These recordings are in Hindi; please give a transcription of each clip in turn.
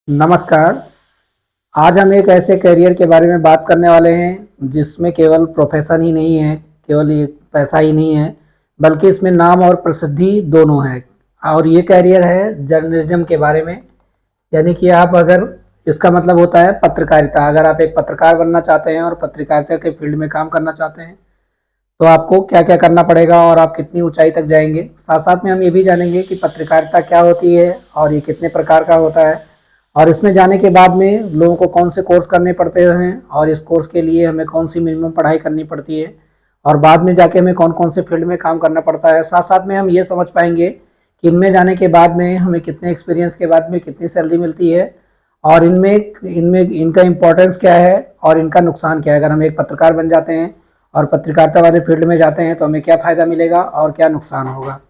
नमस्कार। आज हम एक ऐसे करियर के बारे में बात करने वाले हैं जिसमें केवल प्रोफेशन ही नहीं है, केवल ये पैसा ही नहीं है, बल्कि इसमें नाम और प्रसिद्धि दोनों है। और ये करियर है जर्नलिज्म के बारे में। यानी कि आप अगर इसका मतलब होता है पत्रकारिता। अगर आप एक पत्रकार बनना चाहते हैं और पत्रकारिता के फील्ड में काम करना चाहते हैं तो आपको क्या क्या करना पड़ेगा और आप कितनी ऊंचाई तक जाएंगे। साथ साथ में हम ये भी जानेंगे कि पत्रकारिता क्या होती है और ये कितने प्रकार का होता है, और इसमें जाने के बाद में लोगों को कौन से कोर्स करने पड़ते हैं और इस कोर्स के लिए हमें कौन सी मिनिमम पढ़ाई करनी पड़ती है, और बाद में जाके हमें कौन कौन से फील्ड में काम करना पड़ता है। साथ साथ में हम ये समझ पाएंगे कि इनमें जाने के बाद में हमें कितने एक्सपीरियंस के बाद में कितनी सैलरी मिलती है, और इनमें इनमें इनका इम्पोर्टेंस क्या है और इनका नुकसान क्या है। अगर हम एक पत्रकार बन जाते हैं और पत्रकारिता वाले फील्ड में जाते हैं तो हमें क्या फ़ायदा मिलेगा और क्या नुकसान होगा।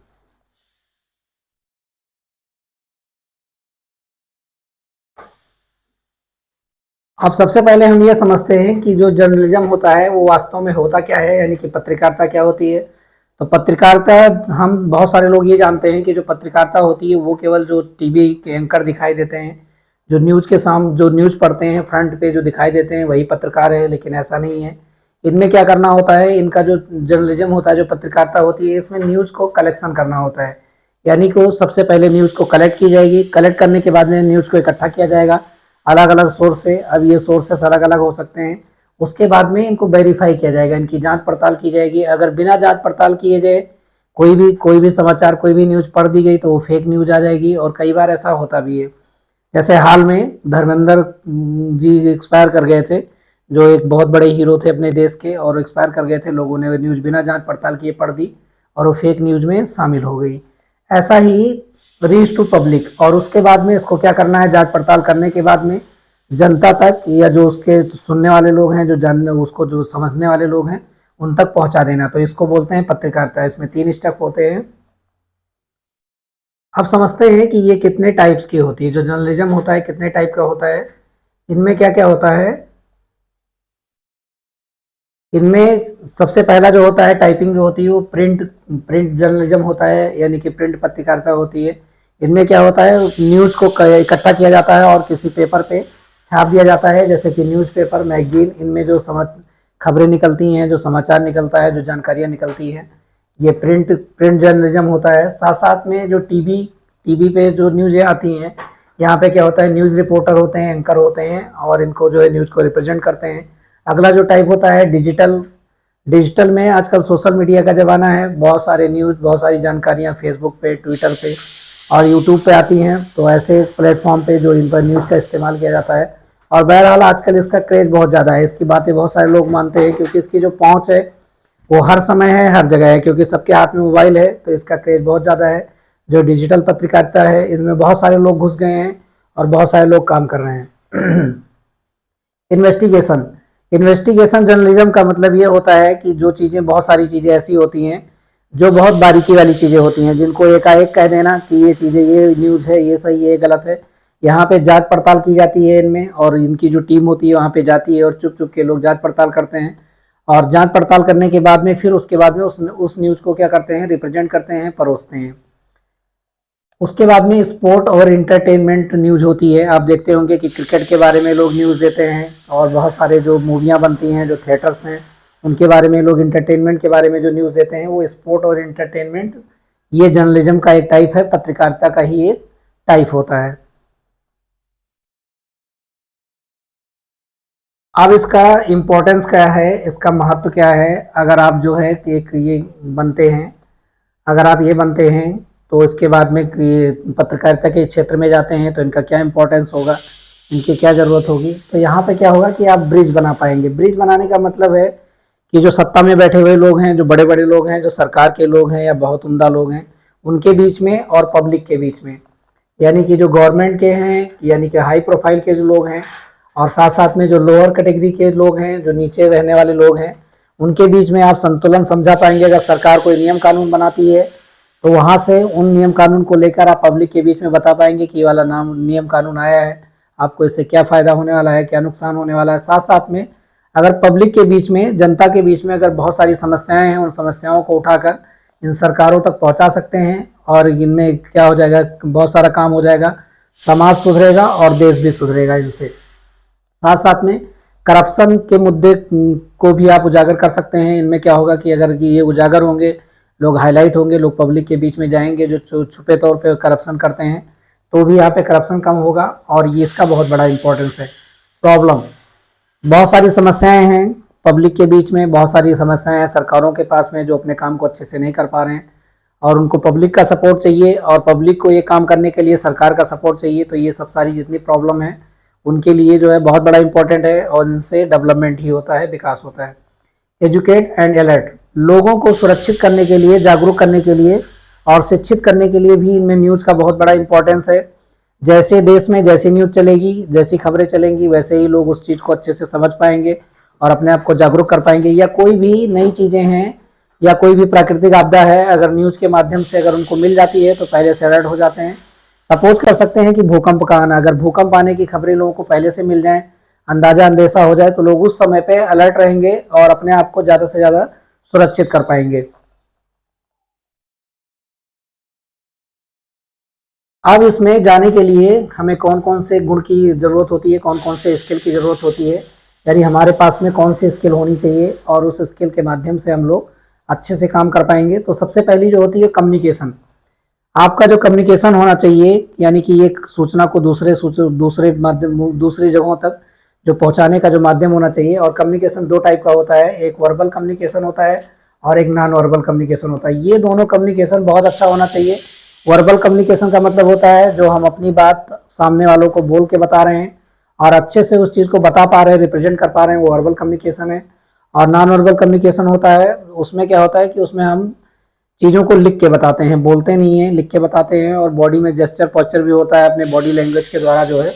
अब सबसे पहले हम ये समझते हैं कि जो जर्नलिज्म होता है वो वास्तव में होता क्या है, यानी कि पत्रकारिता क्या होती है। तो पत्रकारिता, हम बहुत सारे लोग ये जानते हैं कि जो पत्रकारिता होती है वो केवल जो टीवी के एंकर दिखाई देते हैं, जो न्यूज़ के सामने जो न्यूज़ पढ़ते हैं फ्रंट पे जो दिखाई देते हैं वही पत्रकार है, लेकिन ऐसा नहीं है। इनमें क्या करना होता है, इनका जो जर्नलिज्म होता है, जो पत्रकारिता होती है, इसमें न्यूज़ को कलेक्शन करना होता है। यानी कि सबसे पहले न्यूज़ को कलेक्ट की जाएगी, कलेक्ट करने के बाद में न्यूज़ को इकट्ठा किया जाएगा अलग अलग सोर्स से। अब ये सोर्सेस अलग अलग हो सकते हैं। उसके बाद में इनको वेरीफाई किया जाएगा, इनकी जांच पड़ताल की जाएगी। अगर बिना जांच पड़ताल किए गए कोई भी समाचार, कोई भी न्यूज़ पढ़ दी गई तो वो फेक न्यूज़ आ जाएगी, और कई बार ऐसा होता भी है। जैसे हाल में धर्मेंद्र जी एक्सपायर कर गए थे, जो एक बहुत बड़े हीरो थे अपने देश के, और एक्सपायर कर गए थे। लोगों ने न्यूज़ बिना जांच पड़ताल किए पढ़ दी और वो फेक न्यूज़ में शामिल हो गई। ऐसा ही रीच टू पब्लिक, और उसके बाद में इसको क्या करना है, जांच पड़ताल करने के बाद में जनता तक, या जो उसके सुनने वाले लोग हैं, जो जानने उसको जो समझने वाले लोग हैं, उन तक पहुंचा देना। तो इसको बोलते हैं पत्रकारिता। इसमें 3 स्टेप होते हैं। अब समझते हैं कि ये कितने टाइप्स की होती है, जो जर्नलिज्म होता है कितने टाइप का होता है। इनमें क्या क्या होता है, इनमें सबसे पहला जो होता है टाइपिंग जो होती है वो प्रिंट प्रिंट जर्नलिज्म होता है, यानी कि प्रिंट पत्रकारिता होती है। इनमें क्या होता है, न्यूज़ को इकट्ठा किया जाता है और किसी पेपर पे छाप दिया जाता है, जैसे कि न्यूज़पेपर, मैगजीन। इनमें जो खबरें निकलती हैं, जो समाचार निकलता है, जो जानकारियाँ निकलती हैं, ये प्रिंट प्रिंट जर्नलिज्म होता है। साथ साथ में जो टीवी टीवी पे जो न्यूज़ें आती हैं, यहाँ पे क्या होता है, न्यूज़ रिपोर्टर होते हैं, एंकर होते हैं, और इनको जो है न्यूज़ को रिप्रेजेंट करते हैं। अगला जो टाइप होता है डिजिटल। डिजिटल में आजकल सोशल मीडिया का ज़माना है, बहुत सारे न्यूज़, बहुत सारी जानकारियाँ फेसबुक पे, ट्विटर पे और यूट्यूब पे आती हैं। तो ऐसे प्लेटफॉर्म पे जो इन पर न्यूज़ का इस्तेमाल किया जाता है। और बहरहाल आजकल इसका क्रेज़ बहुत ज़्यादा है, इसकी बातें बहुत सारे लोग मानते हैं, क्योंकि इसकी जो पहुँच है वो हर समय है, हर जगह है, क्योंकि सबके हाथ में मोबाइल है, तो इसका क्रेज़ बहुत ज़्यादा है। जो डिजिटल पत्रकारिता है इसमें बहुत सारे लोग घुस गए हैं और बहुत सारे लोग काम कर रहे हैं। इन्वेस्टिगेशन। इन्वेस्टिगेशन जर्नलिज्म का मतलब ये होता है कि जो चीज़ें, बहुत सारी चीज़ें ऐसी होती हैं जो बहुत बारीकी वाली चीज़ें होती हैं, जिनको एकाएक कह देना कि ये चीज़ें, ये न्यूज़ है, ये सही है, ये गलत है। यहाँ पे जांच पड़ताल की जाती है इनमें, और इनकी जो टीम होती है वहाँ पे जाती है और चुप चुप के लोग जांच पड़ताल करते हैं। और जांच पड़ताल करने के बाद में फिर उसके बाद में उस न्यूज़ को क्या करते हैं, रिप्रेजेंट करते हैं, परोसते हैं। उसके बाद में स्पोर्ट और इंटरटेनमेंट न्यूज़ होती है। आप देखते होंगे कि क्रिकेट के बारे में लोग न्यूज़ देते हैं, और बहुत सारे जो मूवियाँ बनती हैं, जो थिएटर्स हैं, उनके बारे में लोग इंटरटेनमेंट के बारे में जो न्यूज़ देते हैं, वो स्पोर्ट और इंटरटेनमेंट, ये जर्नलिज्म का एक टाइप है, पत्रकारिता का ही एक टाइप होता है। अब इसका इम्पोर्टेंस क्या है, इसका महत्व क्या है। अगर आप जो है कि एक ये बनते हैं, अगर आप ये बनते हैं तो इसके बाद में ये पत्रकारिता के क्षेत्र में जाते हैं तो इनका क्या इम्पोर्टेंस होगा, इनकी क्या ज़रूरत होगी। तो यहाँ पे क्या होगा कि आप ब्रिज बना पाएंगे। ब्रिज बनाने का मतलब है कि जो सत्ता में बैठे हुए लोग हैं, जो बड़े बड़े लोग हैं, जो सरकार के लोग हैं या बहुत उम्दा लोग हैं, उनके बीच में और पब्लिक के बीच में, यानी कि जो गवर्नमेंट के हैं, यानी कि हाई प्रोफाइल के जो लोग हैं, और साथ साथ में जो लोअर कैटेगरी के लोग हैं, जो नीचे रहने वाले लोग हैं, उनके बीच में आप संतुलन समझा पाएंगे। अगर सरकार कोई नियम कानून बनाती है तो वहाँ से उन नियम कानून को लेकर आप पब्लिक के बीच में बता पाएंगे कि ये वाला नाम नियम कानून आया है, आपको इससे क्या फ़ायदा होने वाला है, क्या नुकसान होने वाला है। साथ साथ में अगर पब्लिक के बीच में, जनता के बीच में अगर बहुत सारी समस्याएं हैं, उन समस्याओं को उठाकर इन सरकारों तक पहुंचा सकते हैं, और इनमें क्या हो जाएगा, बहुत सारा काम हो जाएगा। समाज सुधरेगा और देश भी सुधरेगा इनसे। साथ साथ में करप्शन के मुद्दे को भी आप उजागर कर सकते हैं। इनमें क्या होगा कि अगर ये उजागर होंगे, लोग हाईलाइट होंगे, लोग पब्लिक के बीच में जाएंगे जो छुपे तौर पे करप्शन करते हैं, तो भी यहाँ पे करप्शन कम होगा। और ये इसका बहुत बड़ा इंपॉर्टेंस है। प्रॉब्लम, बहुत सारी समस्याएं हैं पब्लिक के बीच में, बहुत सारी समस्याएं हैं सरकारों के पास में जो अपने काम को अच्छे से नहीं कर पा रहे हैं, और उनको पब्लिक का सपोर्ट चाहिए, और पब्लिक को ये काम करने के लिए सरकार का सपोर्ट चाहिए। तो ये सब सारी जितनी प्रॉब्लम है उनके लिए जो है बहुत बड़ा इंपॉर्टेंट है, और इनसे डेवलपमेंट ही होता है, विकास होता है। एजुकेट एंड अलर्ट, लोगों को सुरक्षित करने के लिए, जागरूक करने के लिए और शिक्षित करने के लिए भी इनमें न्यूज़ का बहुत बड़ा इंपॉर्टेंस है। जैसे देश में जैसी न्यूज़ चलेगी, जैसी खबरें चलेंगी, वैसे ही लोग उस चीज़ को अच्छे से समझ पाएंगे और अपने आप को जागरूक कर पाएंगे। या कोई भी नई चीज़ें हैं या कोई भी प्राकृतिक आपदा है, अगर न्यूज़ के माध्यम से अगर उनको मिल जाती है तो पहले से अलर्ट हो जाते हैं। सपोज कर सकते हैं कि भूकंप का आना, अगर भूकंप आने की खबरें लोगों को पहले से मिल जाएं, अंदाजा अंदेशा हो जाए, तो लोग उस समय पे अलर्ट रहेंगे और अपने आप को ज़्यादा से ज़्यादा सुरक्षित कर पाएंगे। अब इसमें जाने के लिए हमें कौन कौन से गुण की ज़रूरत होती है, कौन कौन से स्किल की ज़रूरत होती है, यानी हमारे पास में कौन सी स्किल होनी चाहिए और उस स्किल के माध्यम से हम लोग अच्छे से काम कर पाएंगे। तो सबसे पहली जो होती है कम्युनिकेशन। आपका जो कम्युनिकेशन होना चाहिए, यानी कि एक सूचना को दूसरे माध्यम, दूसरी जगहों तक जो पहुंचाने का जो माध्यम होना चाहिए। और कम्युनिकेशन दो टाइप का होता है, एक वर्बल कम्युनिकेशन होता है और एक नॉन वर्बल कम्युनिकेशन होता है। ये दोनों कम्युनिकेशन बहुत अच्छा होना चाहिए। वर्बल कम्युनिकेशन का मतलब होता है जो हम अपनी बात सामने वालों को बोल के बता रहे हैं और अच्छे से उस चीज़ को बता पा रहे हैं, रिप्रेजेंट कर पा रहे हैं, वो वर्बल कम्युनिकेशन है। और नॉन वर्बल कम्युनिकेशन होता है, उसमें क्या होता है कि उसमें हम चीज़ों को लिख के बताते हैं, बोलते नहीं है, लिख के बताते हैं। और बॉडी में जेस्चर पॉस्चर भी होता है, अपने बॉडी लैंग्वेज के द्वारा जो है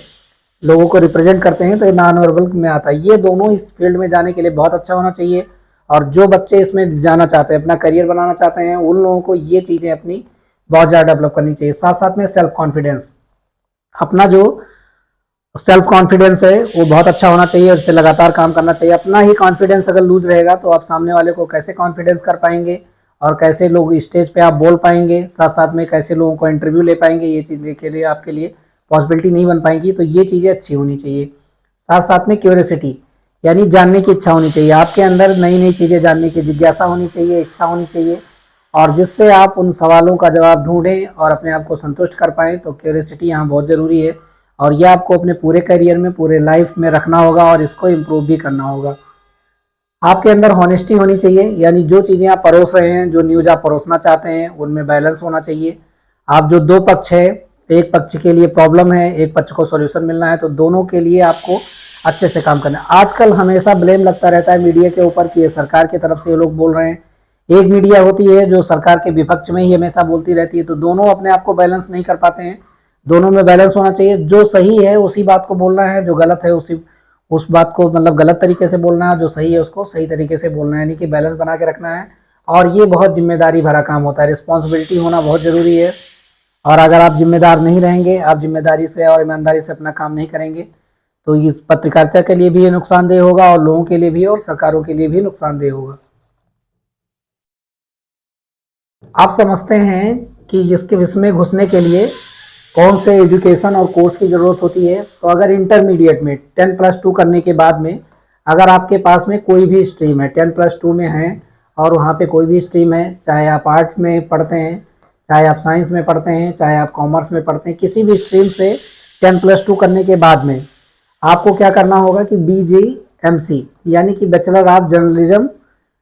लोगों को रिप्रेजेंट करते हैं, तो ये नॉन वर्बल में आता है। ये दोनों इस फील्ड में जाने के लिए बहुत अच्छा होना चाहिए। और जो बच्चे इसमें जाना चाहते हैं, अपना करियर बनाना चाहते हैं, उन लोगों को ये चीज़ें अपनी बहुत ज़्यादा डेवलप करनी चाहिए। साथ साथ में सेल्फ कॉन्फिडेंस, अपना जो सेल्फ कॉन्फिडेंस है वो बहुत अच्छा होना चाहिए, उस पर लगातार काम करना चाहिए। अपना ही कॉन्फिडेंस अगर लूज रहेगा तो आप सामने वाले को कैसे कॉन्फिडेंस कर पाएंगे और कैसे लोग स्टेज पे आप बोल पाएंगे, साथ साथ में कैसे लोगों को इंटरव्यू ले पाएंगे, ये चीज़ के लिए आपके लिए पॉसिबिलिटी नहीं बन पाएंगी। तो ये चीज़ें अच्छी होनी चाहिए। साथ साथ में क्यूरियोसिटी, यानी जानने की इच्छा होनी चाहिए, आपके अंदर नई नई चीज़ें जानने की जिज्ञासा होनी चाहिए, इच्छा होनी चाहिए, और जिससे आप उन सवालों का जवाब ढूंढें और अपने आप को संतुष्ट कर पाएँ। तो क्यूरियोसिटी यहाँ बहुत ज़रूरी है, और यह आपको अपने पूरे करियर में, पूरे लाइफ में रखना होगा और इसको इम्प्रूव भी करना होगा। आपके अंदर हॉनेस्टी होनी चाहिए, यानी जो चीज़ें आप परोस रहे हैं, जो न्यूज़ आप परोसना चाहते हैं, उनमें बैलेंस होना चाहिए। आप जो दो पक्ष है, एक पक्ष के लिए प्रॉब्लम है, एक पक्ष को सॉल्यूशन मिलना है, तो दोनों के लिए आपको अच्छे से काम करना है। आजकल हमेशा ब्लेम लगता रहता है मीडिया के ऊपर कि ये सरकार की तरफ से ये लोग बोल रहे हैं। एक मीडिया होती है जो सरकार के विपक्ष में ही हमेशा बोलती रहती है, तो दोनों अपने आप को बैलेंस नहीं कर पाते हैं। दोनों में बैलेंस होना चाहिए, जो सही है उसी बात को बोलना है, जो गलत है उस बात को मतलब गलत तरीके से बोलना है, जो सही है उसको सही तरीके से बोलना है, यानी कि बैलेंस बना के रखना है। और ये बहुत जिम्मेदारी भरा काम होता है, रिस्पॉन्सिबिलिटी होना बहुत ज़रूरी है। और अगर आप जिम्मेदार नहीं रहेंगे, आप जिम्मेदारी से और ईमानदारी से अपना काम नहीं करेंगे, तो ये पत्रकारिता के लिए भी ये नुकसानदेह होगा और लोगों के लिए भी और सरकारों के लिए भी नुकसानदेह होगा। आप समझते हैं कि इसके इसमें घुसने के लिए कौन से एजुकेशन और कोर्स की ज़रूरत होती है। तो अगर इंटरमीडिएट में 10+2 करने के बाद में अगर आपके पास में कोई भी स्ट्रीम है, 10+2 में है और वहाँ पे कोई भी स्ट्रीम है, चाहे आप आर्ट में पढ़ते हैं, चाहे आप साइंस में पढ़ते हैं, चाहे आप कॉमर्स में पढ़ते हैं, किसी भी स्ट्रीम से 10+2 करने के बाद में आपको क्या करना होगा कि BGMC यानी कि बैचलर ऑफ जर्नलिज्म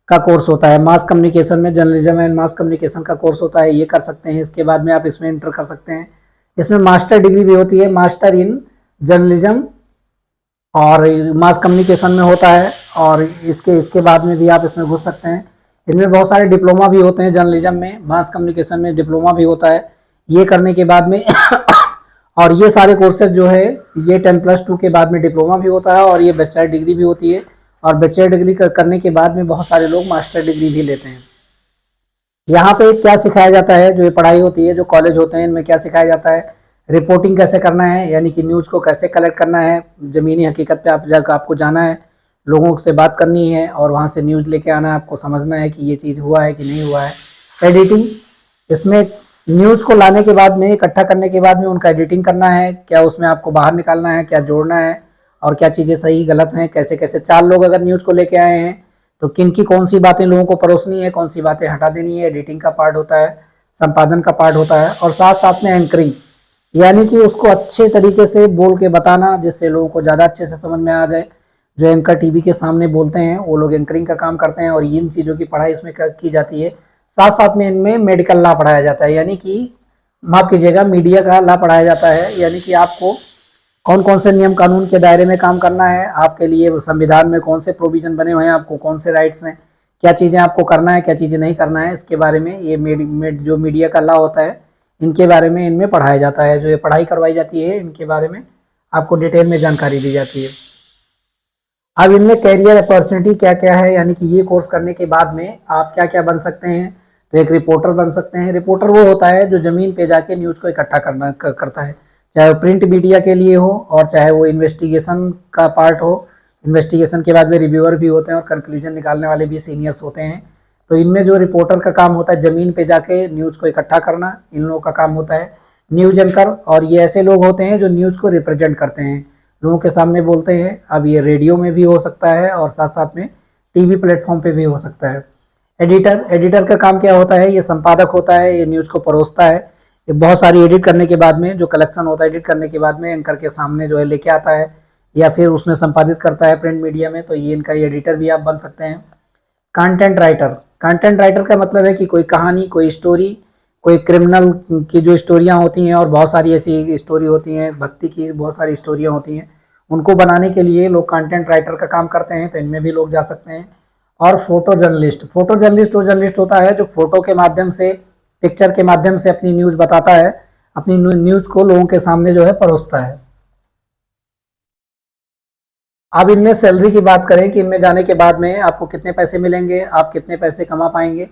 का कोर्स होता है। मास कम्युनिकेशन में जर्नलिज्म एंड मास कम्युनिकेशन का कोर्स होता है, ये कर सकते हैं। इसके बाद में आप इसमें इंटर कर सकते हैं। इसमें मास्टर डिग्री भी होती है, मास्टर इन जर्नलिज्म और मास कम्युनिकेशन में होता है, और इसके बाद में भी आप इसमें घुस सकते हैं। इनमें बहुत सारे डिप्लोमा भी होते हैं, जर्नलिज्म में, मास कम्युनिकेशन में डिप्लोमा भी होता है। ये करने के बाद में और ये सारे कोर्सेज जो है ये 10+2 के बाद में डिप्लोमा भी होता है और ये बैचलर डिग्री भी होती है। और बैचलर डिग्री करने के बाद में बहुत सारे लोग मास्टर डिग्री भी लेते हैं। यहाँ पे क्या सिखाया जाता है, जो ये पढ़ाई होती है, जो कॉलेज होते हैं, इनमें क्या सिखाया जाता है, रिपोर्टिंग कैसे करना है, यानी कि न्यूज़ को कैसे कलेक्ट करना है, ज़मीनी हकीकत पे आप जाकर आपको जाना है, लोगों से बात करनी है और वहाँ से न्यूज़ लेके आना है, आपको समझना है कि ये चीज़ हुआ है कि नहीं हुआ है। एडिटिंग, इसमें न्यूज़ को लाने के बाद में, इकट्ठा करने के बाद में उनका एडिटिंग करना है, क्या उसमें आपको बाहर निकालना है, क्या जोड़ना है, और क्या चीज़ें सही गलत हैं, कैसे कैसे। 4 लोग अगर न्यूज़ को लेके आए हैं तो किन की कौन सी बातें लोगों को परोसनी है, कौन सी बातें हटा देनी है, एडिटिंग का पार्ट होता है, संपादन का पार्ट होता है, और साथ साथ में एंकरिंग, यानी कि उसको अच्छे तरीके से बोल के बताना जिससे लोगों को ज़्यादा अच्छे से समझ में आ जाए। जो एंकर टीवी के सामने बोलते हैं वो लोग एंकरिंग का काम करते हैं, और इन चीज़ों की पढ़ाई इसमें की जाती है। साथ साथ में इनमें मेडिकल लॉ पढ़ाया जाता है, यानी कि माफ कीजिएगा, मीडिया का लॉ पढ़ाया जाता है, यानी कि आपको कौन कौन से नियम कानून के दायरे में काम करना है, आपके लिए संविधान में कौन से प्रोविजन बने हुए हैं, आपको कौन से राइट्स हैं, क्या चीज़ें आपको करना है, क्या चीज़ें नहीं करना है, इसके बारे में ये जो मीडिया का लॉ होता है इनके बारे में इनमें पढ़ाया जाता है। जो ये पढ़ाई करवाई जाती है इनके बारे में आपको डिटेल में जानकारी दी जाती है। अब इनमें कैरियर अपॉर्चुनिटी क्या क्या है, यानी कि ये कोर्स करने के बाद में आप क्या क्या बन सकते हैं। तो एक रिपोर्टर बन सकते हैं। रिपोर्टर वो होता है जो ज़मीन पे जाके न्यूज़ को इकट्ठा करता है, चाहे वो प्रिंट मीडिया के लिए हो और चाहे वो इन्वेस्टिगेशन का पार्ट हो। इन्वेस्टिगेशन के बाद में रिव्यूअर भी होते हैं और कंक्लूजन निकालने वाले भी सीनियर्स होते हैं। तो इनमें जो रिपोर्टर का काम होता है ज़मीन पे जाके न्यूज़ को इकट्ठा करना, इन लोगों का काम होता है। न्यूज़ एंकर, और ये ऐसे लोग होते हैं जो न्यूज़ को रिप्रेजेंट करते हैं, लोगों के सामने बोलते हैं। अब ये रेडियो में भी हो सकता है और साथ साथ में टीवी प्लेटफॉर्म पे भी हो सकता है। एडिटर, एडिटर का काम क्या होता है, ये संपादक होता है, ये न्यूज़ को परोसता है। ये बहुत सारी एडिट करने के बाद में जो कलेक्शन होता है, एडिट करने के बाद में एंकर के सामने जो है लेके आता है, या फिर उसमें संपादित करता है प्रिंट मीडिया में। तो ये इनका एडिटर भी आप बन सकते हैं। कंटेंट राइटर, कंटेंट राइटर का मतलब है कि कोई कहानी, कोई स्टोरी, कोई क्रिमिनल की जो स्टोरियाँ होती हैं, और बहुत सारी ऐसी स्टोरी होती हैं, भक्ति की बहुत सारी स्टोरियाँ होती हैं, उनको बनाने के लिए लोग कंटेंट राइटर का काम करते हैं। तो इनमें भी लोग जा सकते हैं। और फोटो जर्नलिस्ट, फोटो जर्नलिस्ट वो जर्नलिस्ट होता है जो फोटो के माध्यम से, पिक्चर के माध्यम से अपनी न्यूज़ बताता है, अपनी न्यूज़ को लोगों के सामने जो है परोसता है। अब इनमें सैलरी की बात करें कि इनमें जाने के बाद में आपको कितने पैसे मिलेंगे, आप कितने पैसे कमा पाएंगे।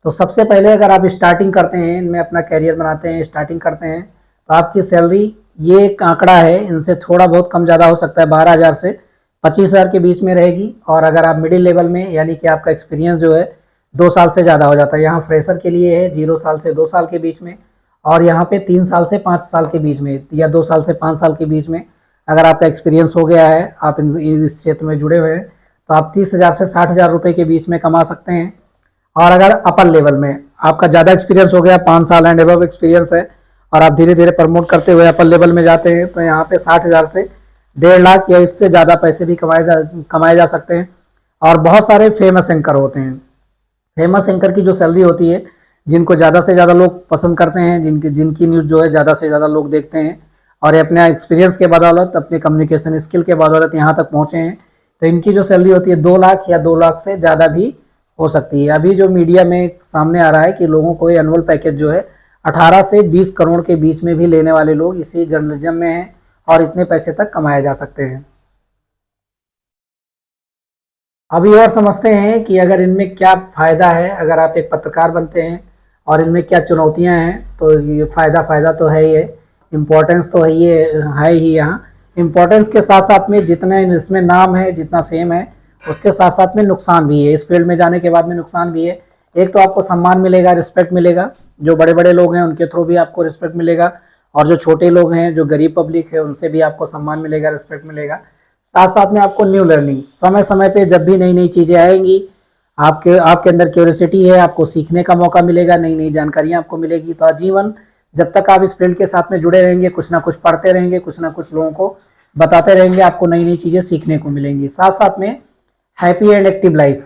तो सबसे पहले अगर आप स्टार्टिंग करते हैं, इनमें अपना कैरियर बनाते हैं, स्टार्टिंग करते हैं, तो आपकी सैलरी, ये एक आंकड़ा है, इनसे थोड़ा बहुत कम ज़्यादा हो सकता है, 12,000 से 25,000 के बीच में रहेगी। और अगर आप मिडिल लेवल में, यानी कि आपका एक्सपीरियंस जो है 2 साल से ज़्यादा हो जाता है, यहाँ फ्रेशर के लिए है 0 साल से 2 साल के बीच में, और यहाँ पे 3 साल से 5 साल के बीच में, या 2 साल से 5 साल के बीच में अगर आपका एक्सपीरियंस हो गया है, आप इस क्षेत्र में जुड़े हुए हैं, तो आप 30,000 से 60,000 रुपये के बीच में कमा सकते हैं। और अगर अपर लेवल में आपका ज़्यादा एक्सपीरियंस हो गया, 5 साल एंड एबव एक्सपीरियंस है, और आप धीरे धीरे प्रमोट करते हुए अपर लेवल में जाते हैं, तो यहाँ पे 60,000 से 1.5 लाख या इससे ज़्यादा पैसे भी कमाए जा सकते हैं। और बहुत सारे फेमस एंकर होते हैं। फेमस एंकर की जो सैलरी होती है, जिनको ज़्यादा से ज़्यादा लोग पसंद करते हैं, जिनकी न्यूज़ जो है ज़्यादा से ज़्यादा लोग देखते हैं, और अपने एक्सपीरियंस के बदौलत, अपने कम्युनिकेशन स्किल के बदौलत यहाँ तक पहुँचे हैं, तो इनकी जो सैलरी होती है 2 लाख या 2 लाख से ज़्यादा भी हो सकती है। अभी जो मीडिया में सामने आ रहा है कि लोगों को एनुअल पैकेज जो है 18 से 20 करोड़ के बीच में भी लेने वाले लोग इसी जर्नलिज्म में हैं, और इतने पैसे तक कमाए जा सकते हैं। अभी और समझते हैं कि अगर इनमें क्या फ़ायदा है, अगर आप एक पत्रकार बनते हैं, और इनमें क्या चुनौतियां हैं। तो ये फ़ायदा तो है ही है, इम्पोर्टेंस तो है ही यहाँ। इम्पोर्टेंस के साथ साथ में जितना इसमें नाम है, जितना फेम है, उसके साथ साथ में नुकसान भी है। इस फील्ड में जाने के बाद में नुकसान भी है। एक तो आपको सम्मान मिलेगा, रिस्पेक्ट मिलेगा, जो बड़े बड़े लोग हैं उनके थ्रू भी आपको रिस्पेक्ट मिलेगा, और जो छोटे लोग हैं, जो गरीब पब्लिक है, उनसे भी आपको सम्मान मिलेगा, रिस्पेक्ट मिलेगा। साथ साथ में आपको न्यू लर्निंग, समय समय पे जब भी नई नई चीज़ें आएंगी, आपके आपके अंदर क्यूरियोसिटी है, आपको सीखने का मौका मिलेगा, नई नई जानकारियाँ आपको मिलेगी। तो आजीवन जब तक आप इस फील्ड के साथ में जुड़े रहेंगे, कुछ ना कुछ पढ़ते रहेंगे, कुछ ना कुछ लोगों को बताते रहेंगे, आपको नई नई चीज़ें सीखने को मिलेंगी। साथ साथ में हैप्पी एंड एक्टिव लाइफ,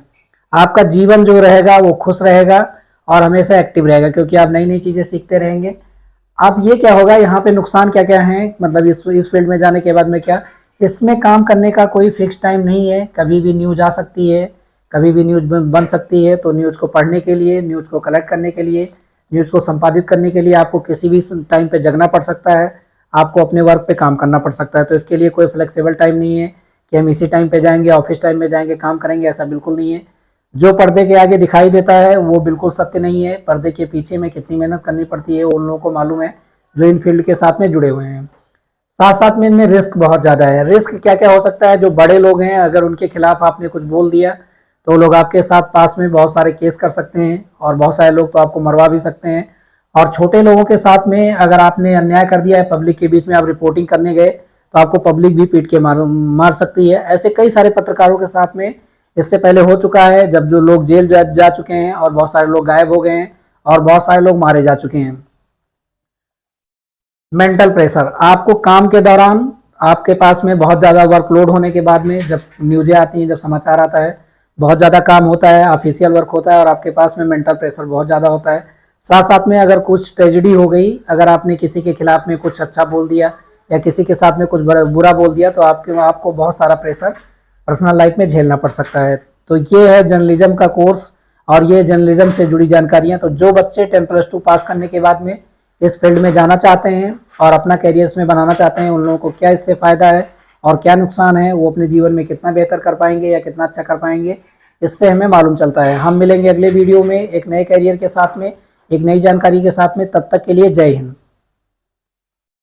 आपका जीवन जो रहेगा वो खुश रहेगा और हमेशा एक्टिव रहेगा, क्योंकि आप नई नई चीज़ें सीखते रहेंगे। अब ये क्या होगा, यहाँ पे नुकसान क्या क्या है, मतलब इस फील्ड में जाने के बाद में क्या, इसमें काम करने का कोई फिक्स टाइम नहीं है, कभी भी न्यूज़ आ सकती है, कभी भी न्यूज़ बन सकती है। तो न्यूज़ को पढ़ने के लिए, न्यूज़ को कलेक्ट करने के लिए, न्यूज़ को संपादित करने के लिए आपको किसी भी टाइम पे जगना पड़ सकता है, आपको अपने वर्क पे काम करना पड़ सकता है। तो इसके लिए कोई फ्लेक्सिबल टाइम नहीं है कि हम इसी टाइम पे जाएंगे, ऑफिस टाइम में जाएंगे, काम करेंगे, ऐसा बिल्कुल नहीं है। जो पर्दे के आगे दिखाई देता है वो बिल्कुल सत्य नहीं है। पर्दे के पीछे में कितनी मेहनत करनी पड़ती है उन लोगों को मालूम है, जो इन फील्ड के साथ में जुड़े हुए हैं। साथ साथ में इनमें रिस्क बहुत ज़्यादा है। रिस्क क्या क्या हो सकता है, जो बड़े लोग हैं, अगर उनके खिलाफ आपने कुछ बोल दिया तो लोग आपके साथ पास में बहुत सारे केस कर सकते हैं, और बहुत सारे लोग तो आपको मरवा भी सकते हैं, और छोटे लोगों के साथ में अगर आपने अन्याय कर दिया है, पब्लिक के बीच में आप रिपोर्टिंग करने गए, तो आपको पब्लिक भी पीट के मार सकती है। ऐसे कई सारे पत्रकारों के साथ में इससे पहले हो चुका है, जब जो लोग जेल जा चुके हैं और बहुत सारे लोग गायब हो गए हैं और बहुत सारे लोग मारे जा चुके हैं। मेंटल प्रेशर, आपको काम के दौरान आपके पास में बहुत ज़्यादा वर्कलोड होने के बाद में जब न्यूज़ें आती हैं, जब समाचार आता है, बहुत ज़्यादा काम होता है, ऑफिशियल वर्क होता है और आपके पास में मेंटल प्रेशर बहुत ज़्यादा होता है। साथ साथ में अगर कुछ ट्रेजिडी हो गई, अगर आपने किसी के खिलाफ में कुछ अच्छा बोल दिया या किसी के साथ में कुछ बुरा बोल दिया, तो आपको बहुत सारा प्रेशर पर्सनल लाइफ में झेलना पड़ सकता है। तो ये है जर्नलिज्म का कोर्स और ये जर्नलिज्म से जुड़ी जानकारियाँ। तो जो बच्चे 10+2 पास करने के बाद में इस फील्ड में जाना चाहते हैं और अपना करियर इसमें बनाना चाहते हैं, उन लोगों को क्या इससे फ़ायदा है और क्या नुकसान है, वो अपने जीवन में कितना बेहतर कर पाएंगे या कितना अच्छा कर पाएंगे, इससे हमें मालूम चलता है। हम मिलेंगे अगले वीडियो में एक नए करियर के साथ में, एक नई जानकारी के साथ में। तब तक के लिए जय हिंद।